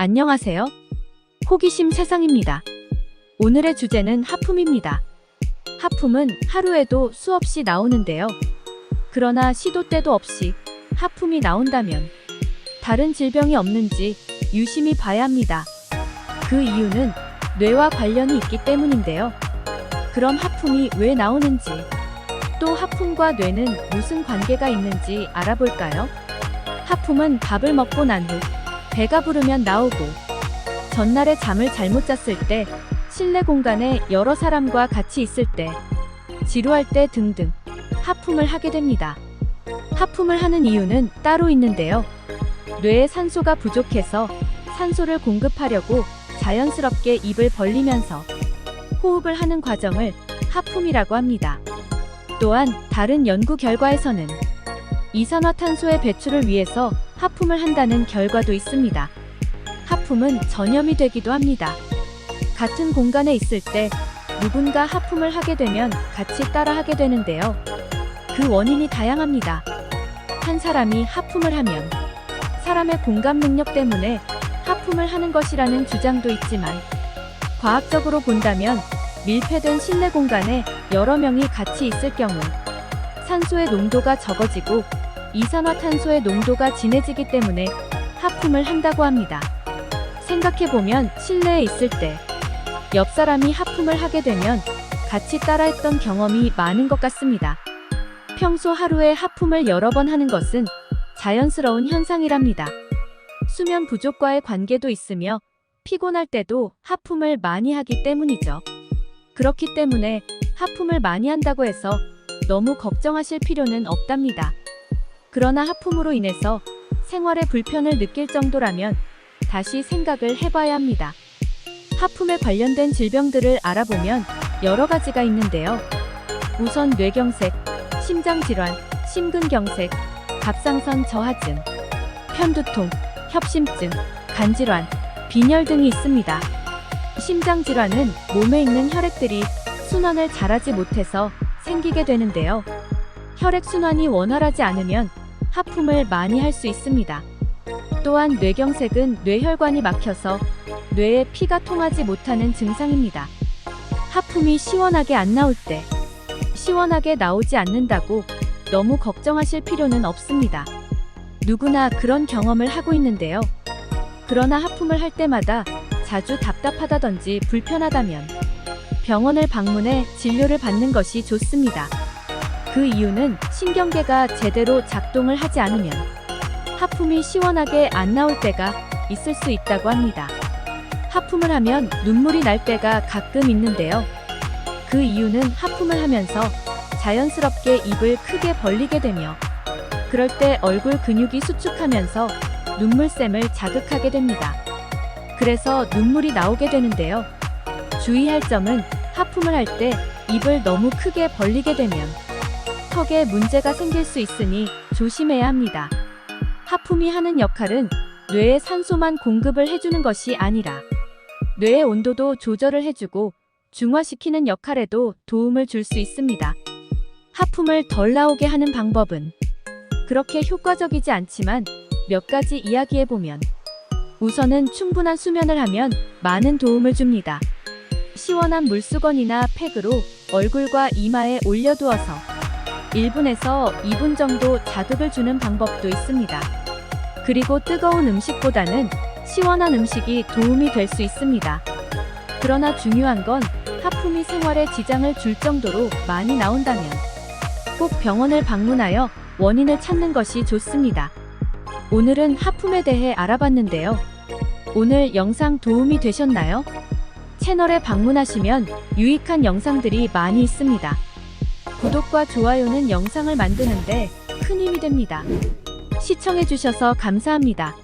안녕하세요. 호기심 세상입니다. 오늘의 주제는 하품입니다. 하품은 하루에도 수없이 나오는데요. 그러나 시도 때도 없이 하품이 나온다면 다른 질병이 없는지 유심히 봐야 합니다. 그 이유는 뇌와 관련이 있기 때문인데요. 그럼 하품이 왜 나오는지, 또 하품과 뇌는 무슨 관계가 있는지 알아볼까요? 하품은 밥을 먹고 난 후 배가 부르면 나오고, 전날에 잠을 잘못 잤을 때, 실내 공간에 여러 사람과 같이 있을 때, 지루할 때 등등 하품을 하게 됩니다. 하품을 하는 이유는 따로 있는데요. 뇌에 산소가 부족해서 산소를 공급하려고 자연스럽게 입을 벌리면서 호흡을 하는 과정을 하품이라고 합니다. 또한 다른 연구 결과에서는 이산화탄소의 배출을 위해서 하품을 한다는 결과도 있습니다. 하품은 전염이 되기도 합니다. 같은 공간에 있을 때 누군가 하품을 하게 되면 같이 따라 하게 되는데요. 그 원인이 다양합니다. 한 사람이 하품을 하면 사람의 공감 능력 때문에 하품을 하는 것이라는 주장도 있지만, 과학적으로 본다면 밀폐된 실내 공간에 여러 명이 같이 있을 경우 산소의 농도가 적어지고 이산화탄소의 농도가 진해지기 때문에 하품을 한다고 합니다. 생각해보면 실내에 있을 때 옆 사람이 하품을 하게 되면 같이 따라했던 경험이 많은 것 같습니다. 평소 하루에 하품을 여러 번 하는 것은 자연스러운 현상이랍니다. 수면 부족과의 관계도 있으며 피곤할 때도 하품을 많이 하기 때문이죠. 그렇기 때문에 하품을 많이 한다고 해서 너무 걱정하실 필요는 없답니다. 그러나 하품으로 인해서 생활에 불편을 느낄 정도라면 다시 생각을 해봐야 합니다. 하품에 관련된 질병들을 알아보면 여러 가지가 있는데요. 우선 뇌경색, 심장질환, 심근경색, 갑상선 저하증, 편두통, 협심증, 간질환, 빈혈 등이 있습니다. 심장질환은 몸에 있는 혈액들이 순환을 잘하지 못해서 생기게 되는데요. 혈액순환이 원활하지 않으면 하품을 많이 할 수 있습니다. 또한 뇌경색은 뇌혈관이 막혀서 뇌에 피가 통하지 못하는 증상입니다. 하품이 시원하게 안 나올 때, 시원하게 나오지 않는다고 너무 걱정하실 필요는 없습니다. 누구나 그런 경험을 하고 있는데요. 그러나 하품을 할 때마다 자주 답답하다든지 불편하다면 병원을 방문해 진료를 받는 것이 좋습니다. 그 이유는 신경계가 제대로 작동을 하지 않으면 하품이 시원하게 안 나올 때가 있을 수 있다고 합니다. 하품을 하면 눈물이 날 때가 가끔 있는데요. 그 이유는 하품을 하면서 자연스럽게 입을 크게 벌리게 되며, 그럴 때 얼굴 근육이 수축하면서 눈물샘을 자극하게 됩니다. 그래서 눈물이 나오게 되는데요. 주의할 점은 하품을 할 때 입을 너무 크게 벌리게 되면 턱에 문제가 생길 수 있으니 조심해야 합니다. 하품이 하는 역할은 뇌에 산소만 공급을 해주는 것이 아니라 뇌의 온도도 조절을 해주고 중화시키는 역할에도 도움을 줄 수 있습니다. 하품을 덜 나오게 하는 방법은 그렇게 효과적이지 않지만 몇 가지 이야기해보면, 우선은 충분한 수면을 하면 많은 도움을 줍니다. 시원한 물수건이나 팩으로 얼굴과 이마에 올려두어서 1분에서 2분 정도 자극을 주는 방법도 있습니다. 그리고 뜨거운 음식보다는 시원한 음식이 도움이 될 수 있습니다. 그러나 중요한 건 하품이 생활에 지장을 줄 정도로 많이 나온다면 꼭 병원을 방문하여 원인을 찾는 것이 좋습니다. 오늘은 하품에 대해 알아봤는데요. 오늘 영상 도움이 되셨나요? 채널에 방문하시면 유익한 영상들이 많이 있습니다. 구독과 좋아요는 영상을 만드는데 큰 힘이 됩니다. 시청해주셔서 감사합니다.